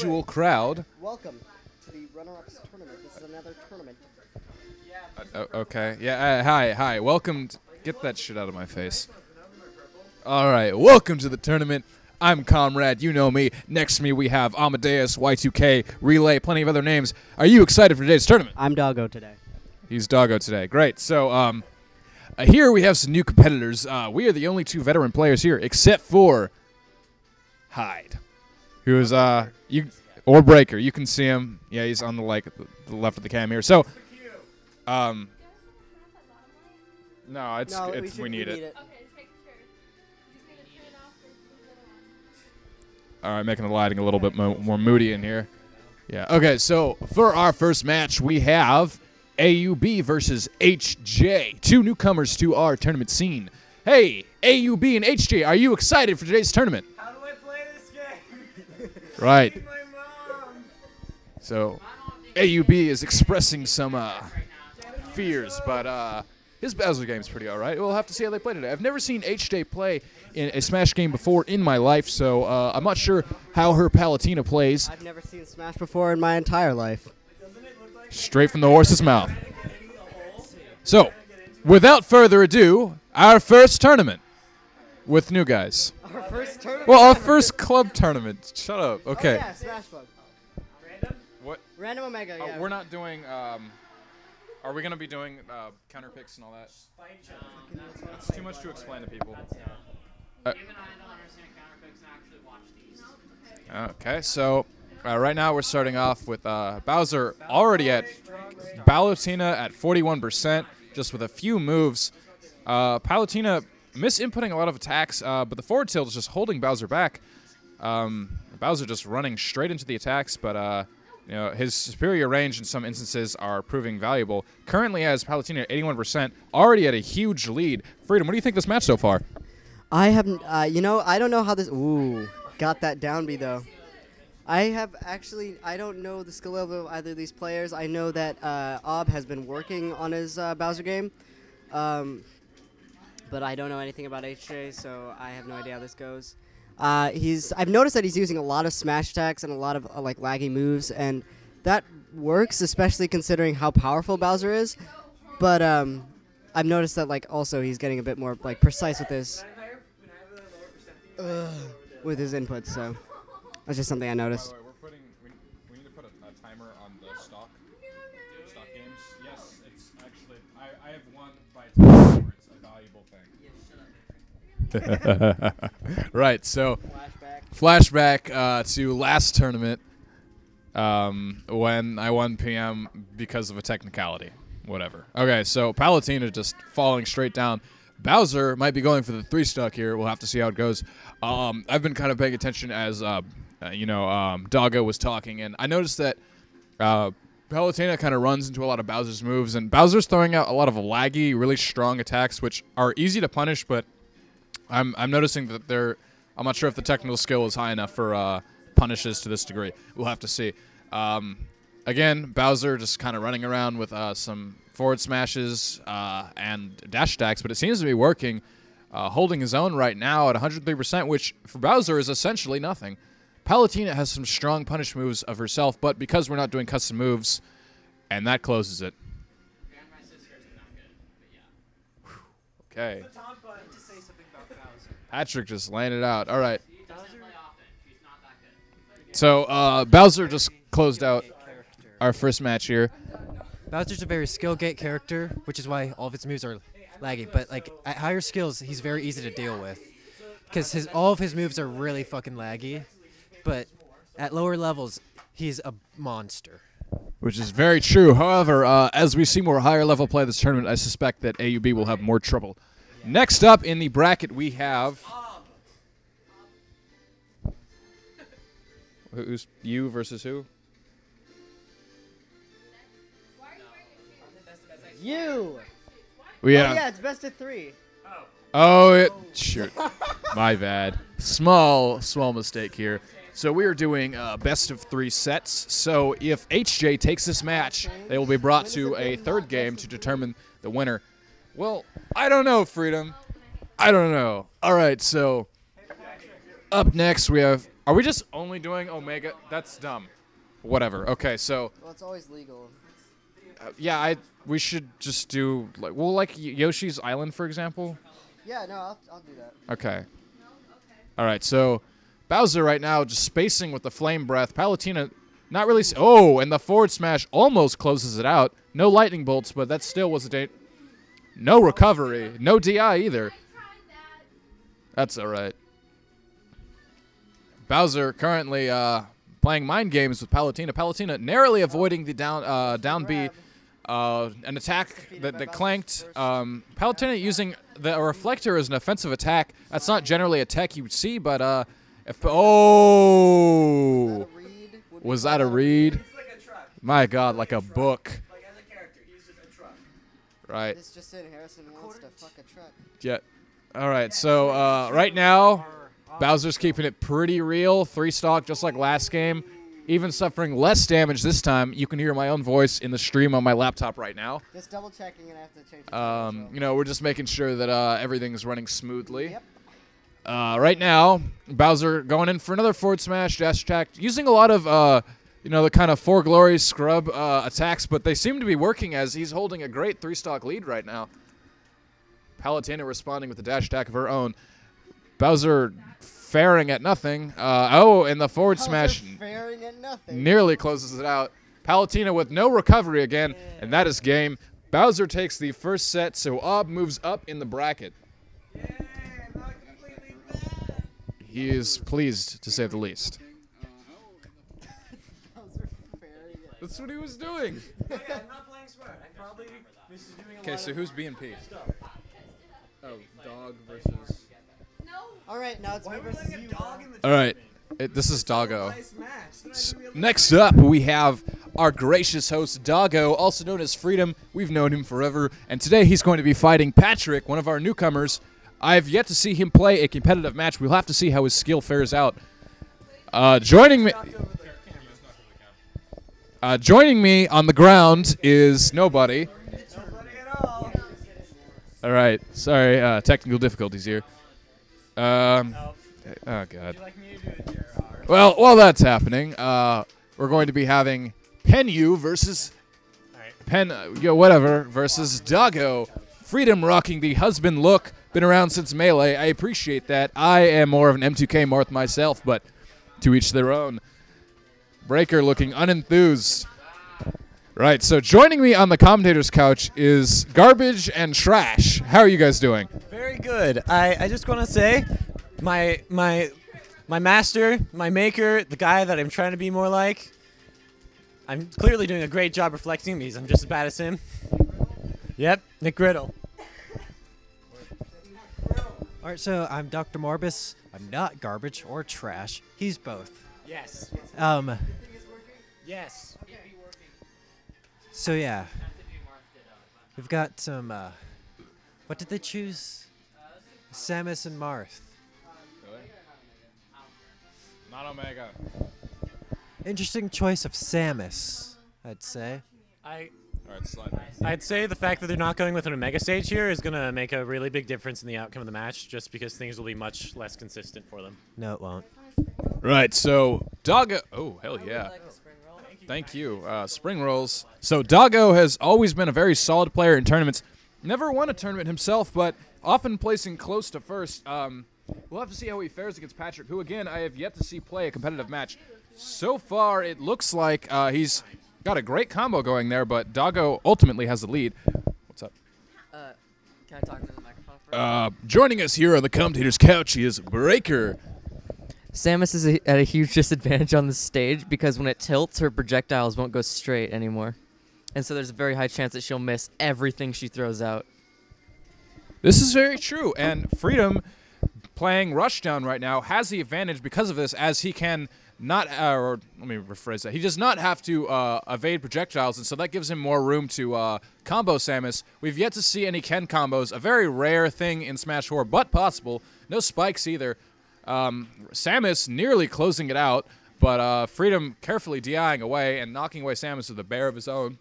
usual crowd. Welcome to the runner-ups tournament. This is another tournament. Okay. Yeah. Hi. Welcome. Get that shit out of my face. All right. Welcome to the tournament. I'm Comrade. You know me. Next to me we have Amadeus, Y2K, Relay, plenty of other names. Are you excited for today's tournament? I'm Doggo today. He's Doggo today. Great. So here we have some new competitors. We are the only two veteran players here, except for Hyde, who is or Breaker. You can see him. Yeah, he's on the the left of the cam here. So, no, we need it. All right, making the lighting a little bit more moody in here. Yeah. Okay, so for our first match, we have AUB versus HJ, two newcomers to our tournament scene. Hey, AUB and HJ, are you excited for today's tournament? How do I play this game? Right. My mom. So AUB is expressing some fears, but his Bowser game is pretty all right. We'll have to see how they play today. I've never seen HJ play in a Smash game before in my life, so I'm not sure how her Palutena plays. I've never seen Smash before in my entire life. Straight from the horse's mouth. So, without further ado, our first tournament with new guys. Our first tournament? Well, our first club tournament. Shut up. Okay. Oh, yeah, Smash Club. Random? What? Random Omega, yeah. We're not doing. Are we gonna be doing counter picks and all that? It's too much to explain to people. Even I don't understand counterpicks and actually watch these. Okay, so right now we're starting off with Bowser already at Palutena at 41%, just with a few moves. Palutena misinputting a lot of attacks, but the forward tilt is just holding Bowser back. Bowser just running straight into the attacks, but you know, his superior range in some instances are proving valuable. Currently has Palutena at 81%, already at a huge lead. Freedom, what do you think of this match so far? I haven't, I don't know how this, got that down B though. I don't know the skill level of either of these players. I know that Ob has been working on his Bowser game, but I don't know anything about HJ, so I have no idea how this goes. I've noticed that he's using a lot of smash attacks and a lot of laggy moves, and that works, especially considering how powerful Bowser is. But I've noticed that also he's getting a bit more precise with his inputs. So that's just something I noticed. By the way, we need to put a timer on the stock games. Yes, it's actually I have one by time. It's a valuable thing. Right. So flashback to last tournament when I won PM because of a technicality. Whatever. Okay, so Palutena just falling straight down. Bowser might be going for the 3-stock here. We'll have to see how it goes. I've been kind of paying attention as Doggo was talking, and I noticed that Palutena kind of runs into a lot of Bowser's moves, and Bowser's throwing out a lot of laggy, really strong attacks, which are easy to punish, but I'm noticing that I'm not sure if the technical skill is high enough for punishes to this degree. We'll have to see. Again, Bowser just kind of running around with some forward smashes and dash attacks, but it seems to be working, holding his own right now at 103%, which for Bowser is essentially nothing. Palutena has some strong punish moves of herself, but because we're not doing custom moves, and that closes it. Okay. Patrick just laying it out. All right. So Bowser just closed out our first match here. Bowser's a very skill gate character, which is why all of his moves are laggy. But at higher skills, he's very easy to deal with, because all of his moves are really fucking laggy. But at lower levels, he's a monster. Which is very true. However, as we see more higher level play this tournament, I suspect that AUB will have more trouble. Next up in the bracket, we have who's you versus who? You. Yeah, it's best of 3. Shoot. My bad. Small mistake here. So we are doing best of 3 sets. So if HJ takes this match, they will be brought to a third game to determine the winner. Well, I don't know, Freedom. I don't know. All right, so up next we have Are we just only doing Omega? That's dumb. Whatever. Okay, so Well, it's always legal. yeah, we should just do like Yoshi's Island, for example. Yeah, no, I'll do that. Okay. All right, so Bowser right now just spacing with the flame breath. Palutena not really. And the forward smash almost closes it out. No lightning bolts, but that still was a no recovery. No DI either. That's all right. Bowser currently playing mind games with Palutena. Palutena narrowly avoiding the down B. An attack that clanked. Palutena using the reflector as an offensive attack. That's not generally a tech you would see, but was that a read? It's like a truck. My God, like a book. Like as a character, he's just a truck. Right. This just in, Harrison wants to fuck a truck. Yeah. All right. So right now, Bowser's keeping it pretty real. 3-stock, just like last game. Even suffering less damage this time. You can hear my own voice in the stream on my laptop right now. Just double checking and I have to change it. You know, we're just making sure that everything's running smoothly. Yep. Right now, Bowser going in for another forward smash, dash attack, using a lot of, the kind of Four Glories scrub attacks, but they seem to be working as he's holding a great 3-stock lead right now. Palutena responding with the dash attack of her own. Bowser faring at nothing. And the forward smash Faring at nothing. nearly closes it out. Palutena with no recovery again, and that is game. Bowser takes the first set, so Ob moves up in the bracket. Yeah, not completely bad. He is pleased, to say the least. Bowser faring at- That's what he was doing. Oh, yeah, I'm not playing smart. I probably this is doing a Okay, lot so of who's BNP? stuff. Oh, dog versus... All right, now it's Why me are we versus letting you. a dog Bob. in the All right, tournament? this is Doggo. Nice match. They're not gonna be able to- Next up, we have our gracious host, Doggo, also known as Freedom. We've known him forever, and today he's going to be fighting Patrick, one of our newcomers. I've yet to see him play a competitive match. We'll have to see how his skill fares out. Joining me... joining me on the ground is nobody. Nobody at all. All right, sorry, technical difficulties here. Oh God. Would you like me to do it, Jared? Well, while that's happening, we're going to be having Penyu versus Alright. versus Doggo. Freedom rocking the husband look. Been around since Melee. I appreciate that. I am more of an M2K Marth myself, but to each their own. Breaker looking unenthused. Right, so joining me on the commentator's couch is Garbage and Trash. How are you guys doing? Very good. I just want to say, my master, my maker, the guy that I'm trying to be more like, I'm clearly doing a great job reflecting because I'm just as bad as him. Yep, Nick Griddle. All right, so I'm Dr. Morbus. I'm not garbage or trash. He's both. Yes. Yes. So yeah, we've got some. What did they choose? Samus and Marth. Not Omega. Interesting choice of Samus, I'd say. All right, slide. I'd say the fact that they're not going with an Omega stage here is going to make a really big difference in the outcome of the match, just because things will be much less consistent for them. No, it won't. Right, so Doggo. Oh, hell yeah. Thank you. Spring rolls. So Doggo has always been a very solid player in tournaments. Never won a tournament himself, but often placing close to first. We'll have to see how he fares against Patrick, who, again, I have yet to see play a competitive match. So far, it looks like he's got a great combo going there, but Doggo ultimately has the lead. What's up? Can I talk to the microphone for Joining us here on the commentator's couch is Breaker. Samus is at a huge disadvantage on the stage because when it tilts, her projectiles won't go straight anymore. And so there's a very high chance that she'll miss everything she throws out. This is very true, and Freedom, playing Rushdown right now, has the advantage because of this, as he can not, or let me rephrase that, he does not have to evade projectiles, and so that gives him more room to combo Samus. We've yet to see any Ken combos, a very rare thing in Smash 4, but possible. No spikes either. Samus nearly closing it out, but Freedom carefully DIing away and knocking away Samus with a bear of his own.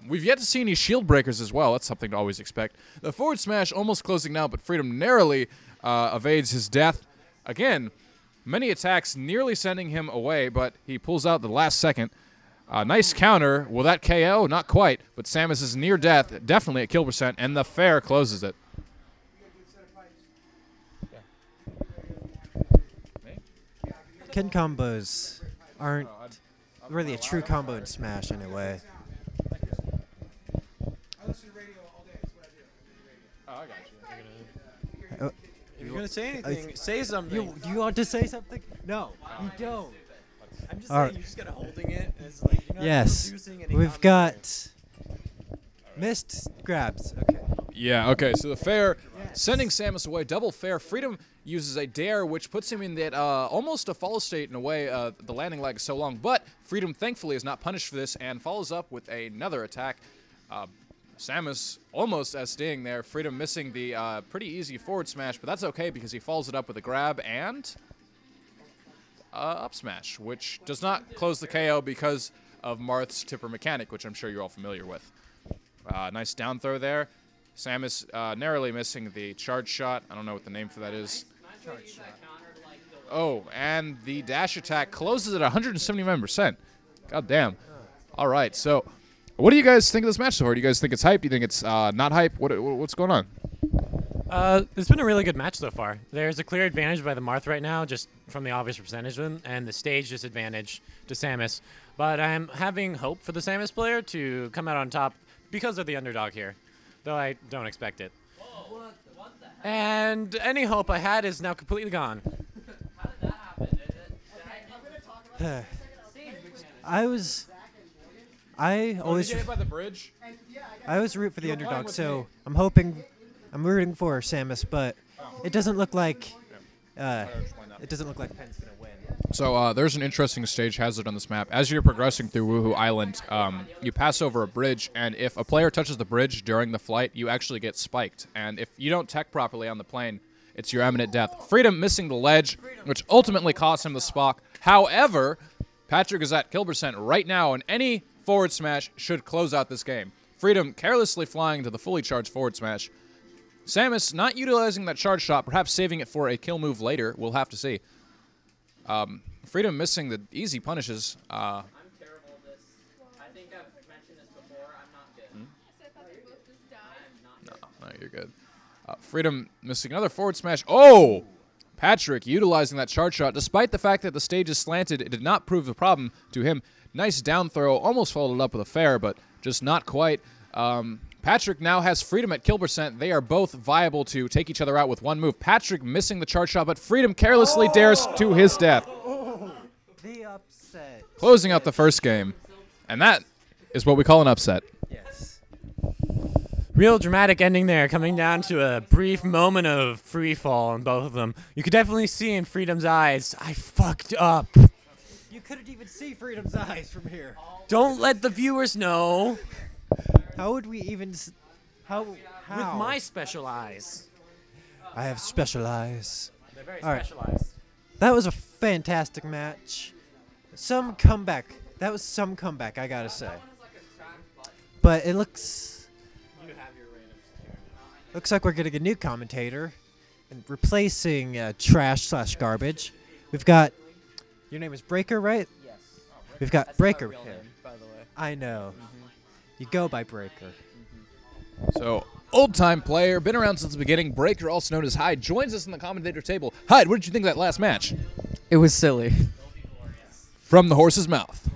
We've yet to see any shield breakers as well. That's something to always expect. The forward smash almost closing now, but Freedom narrowly evades his death. Again, Many attacks nearly sending him away, but he pulls out the last second. Nice counter. Will that KO? Not quite, but Samus is near death, definitely at kill percent, and the fair closes it. Kin combos aren't really a true combo in Smash anyway. If you're gonna say anything, say something. Do you want to say something? No, you don't. I'm just All saying, right. you're just kind of holding it. And it's like, you're not Yes, producing any we've got missed grabs. Okay. Yeah, okay, so the fair, sending Samus away, double fair. Freedom uses a dare, which puts him in that almost a follow state in a way. The landing lag is so long, but Freedom thankfully is not punished for this and follows up with another attack. Samus almost SDing there. Freedom missing the pretty easy forward smash, but that's okay because he follows it up with a grab and up smash, which does not close the KO because of Marth's tipper mechanic, which I'm sure you're all familiar with. Nice down throw there. Samus narrowly missing the charge shot. I don't know what the name for that is. Oh, and the dash attack closes at 179%. God damn. All right, so what do you guys think of this match so far? Do you guys think it's hype? Do you think it's not hype? What's going on? It's been a really good match so far. There's a clear advantage by the Marth right now, just from the obvious percentage win, and the stage disadvantage to Samus. But I'm having hope for the Samus player to come out on top because of the underdog here, though I don't expect it. And any hope I had is now completely gone. How did that happen? I always Did you get hit by the bridge? I always root for the You're playing underdog, with so me. I'm rooting for Samus, but it doesn't look like Penn's gonna win. So there's an interesting stage hazard on this map. As you're progressing through Woohoo Island, you pass over a bridge, and if a player touches the bridge during the flight, you actually get spiked. And if you don't tech properly on the plane, it's your imminent death. Freedom missing the ledge, which ultimately cost him the Spock. However, Patrick is at kill percent right now, and any forward smash should close out this game. Freedom carelessly flying to the fully charged forward smash. Samus not utilizing that charge shot, perhaps saving it for a kill move later. We'll have to see. Freedom missing the easy punishes. I'm terrible at this. I think I've mentioned this before. I'm not good. I'm not good. No, you're good. Freedom missing another forward smash. Oh! Patrick utilizing that charge shot. Despite the fact that the stage is slanted, it did not prove the problem to him. Nice down throw. Almost followed up with a fair, but just not quite. Patrick now has Freedom at kill percent. They are both viable to take each other out with one move. Patrick missing the charge shot, but Freedom carelessly dares to his death. The upset. Closing out the first game. And that is what we call an upset. Yes. Real dramatic ending there, coming down to a brief moment of free fall in both of them. You could definitely see in Freedom's eyes, I fucked up. You couldn't even see Freedom's eyes from here. Don't let the viewers know. How would we even? How? With my special eyes. I have special eyes. They're very All right. specialized. That was a fantastic match. Some comeback. That was some comeback, I gotta say. But it looks like we're getting a new commentator and replacing trash/garbage. We've got. Your name is Breaker, right? Yes. We've got Breaker Real here. name, by the way. I know. You go by Breaker. So, old-time player, been around since the beginning. Breaker, also known as Hyde, joins us in the commentator table. Hyde, what did you think of that last match? It was silly. From the horse's mouth.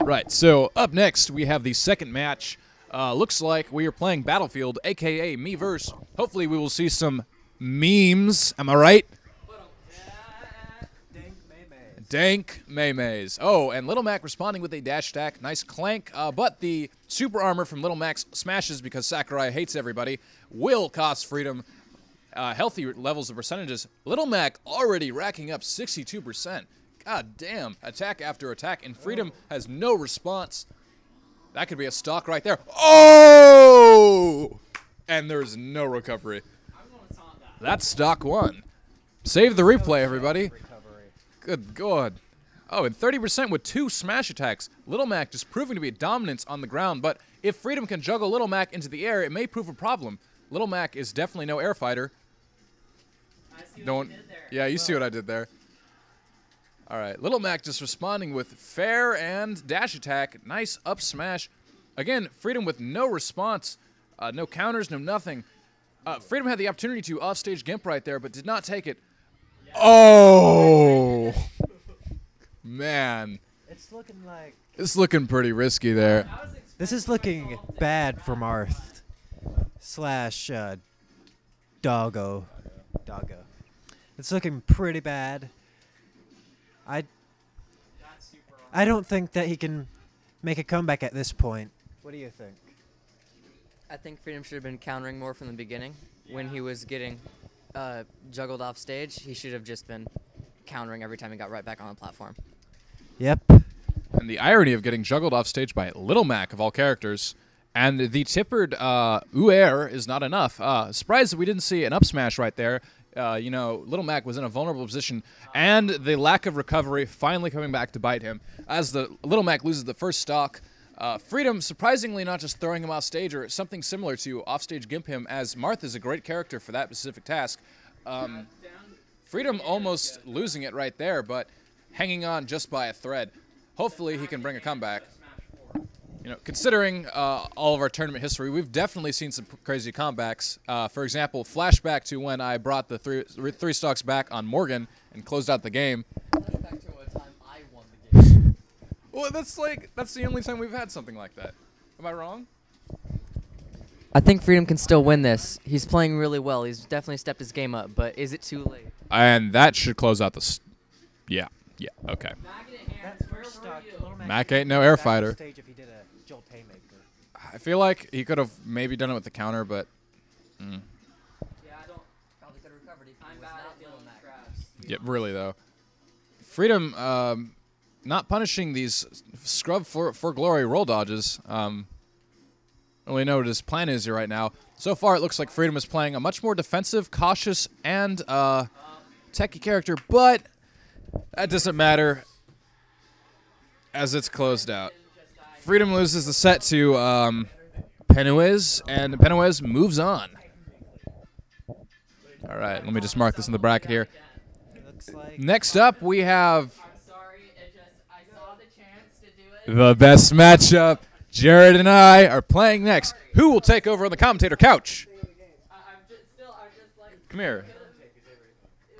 Right, so up next, we have the second match. Looks like we are playing Battlefield, a.k.a. Miiverse. Hopefully we will see some memes. Am I right? Dank Maymays. Oh, and Little Mac responding with a dash attack. Nice clank. But the super armor from Little Mac's smashes because Sakurai hates everybody. Will cost Freedom healthy levels of percentages. Little Mac already racking up 62%. God damn. Attack after attack. And Freedom has no response. That could be a stock right there. Oh! And there's no recovery. That's stock one. Save the replay, everybody. Good God. Oh, and 30% with 2 smash attacks. Little Mac just proving to be a dominance on the ground, but if Freedom can juggle Little Mac into the air, it may prove a problem. Little Mac is definitely no air fighter. I see No what one, you did there. yeah, you see what I did there. All right, Little Mac just responding with fair and dash attack. Nice up smash. Again, Freedom with no response, no counters, no nothing. Freedom had the opportunity to offstage Gimp right there, but did not take it. Oh, man. It's looking pretty risky there. This is looking bad for Marth slash Doggo. It's looking pretty bad. I don't think that he can make a comeback at this point. What do you think? I think Freedom should have been countering more from the beginning. When he was getting juggled off stage, he should have just been countering every time he got right back on the platform. Yep. And the irony of getting juggled off stage by Little Mac, of all characters, and the tippered air is not enough. Surprised that we didn't see an up smash right there. Little Mac was in a vulnerable position, and the lack of recovery finally coming back to bite him. As the Little Mac loses the first stock, Freedom surprisingly not just throwing him off stage or something similar to offstage Gimp him, as Marth is a great character for that specific task. Freedom almost losing it right there, but hanging on just by a thread. Hopefully he can bring a comeback. Considering all of our tournament history, we've definitely seen some crazy comebacks. For example, flashback to when I brought the three stocks back on Morgan and closed out the game. Flashback to a time I won the game. Well, that's the only time we've had something like that. Am I wrong? I think Freedom can still win this. He's playing really well. He's definitely stepped his game up, but is it too late? And that should close out the. Yeah, okay. Mac ain't no air fighter. I feel like he could have maybe done it with the counter, but. Yeah, I don't. Probably could have recovered if he was not Little Mac. Yeah, really though. Freedom not punishing these scrub for glory roll dodges. Only know what his plan is here right now. So far, it looks like Freedom is playing a much more defensive, cautious, and techie character, but that doesn't matter as it's closed out. Freedom loses the set to Pennywise, and Pennywise moves on. All right, let me just mark this in the bracket here. Next up, we have the best matchup. Jared and I are playing next. Who will take over on the commentator couch? Come here.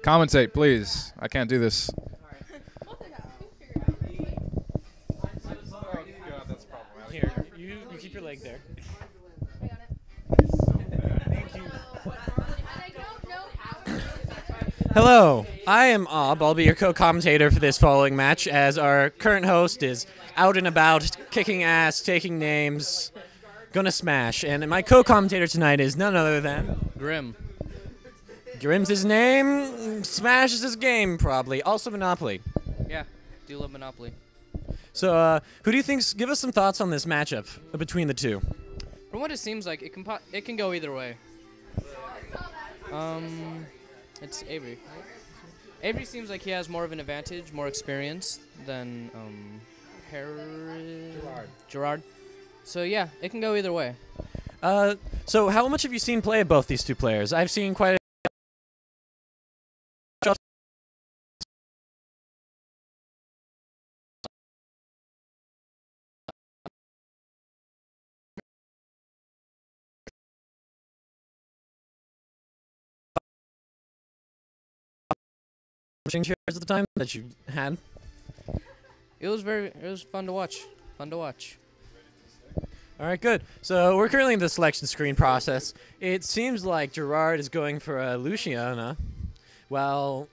Commentate, please. I can't do this. Here, you keep your leg there. Hello, I am Ob. I'll be your co-commentator for this following match, as our current host is out and about, kicking ass, taking names, gonna smash. And my co-commentator tonight is none other than Grim. Grim's his name, Smash is his game, probably. Also Monopoly. Yeah, do love Monopoly. So, who do you think? Give us some thoughts on this matchup between the two. From what it seems like, it can go either way. It's Avery. Right? Avery seems like he has more of an advantage, more experience than Gerard. So yeah, it can go either way. So how much have you seen play of both these two players? I've seen quite a shares at the time that you had. It was fun to watch. All right, good. So we're currently in the selection screen process. It seems like Gerard is going for a Luciana. Well,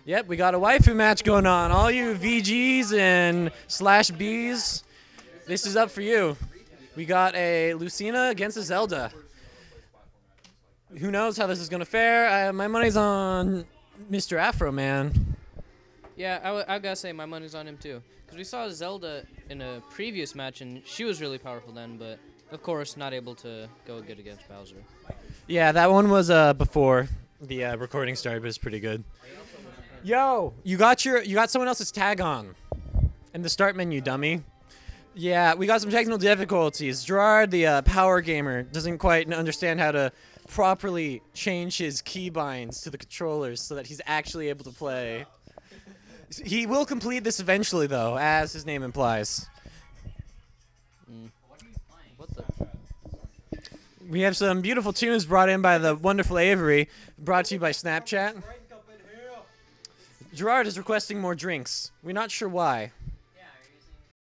yep, we got a waifu match going on. All you VGs and /Bs, this is up for you. We got a Lucina against a Zelda. Who knows how this is going to fare? My money's on Mr. Afro Man. Yeah, I gotta say my money's on him too. Because we saw Zelda in a previous match, and she was really powerful then, but of course not able to go good against Bowser. Yeah, that one was before the recording started, but it's pretty good. Yo, you got someone else's tag on in the start menu, dummy. Yeah, we got some technical difficulties. Gerard, the power gamer, doesn't quite understand how to properly change his keybinds to the controllers so that he's actually able to play. He will complete this eventually, though, as his name implies. What the? We have some beautiful tunes brought in by the wonderful Avery, brought to you by Snapchat. Gerard is requesting more drinks. We're not sure why.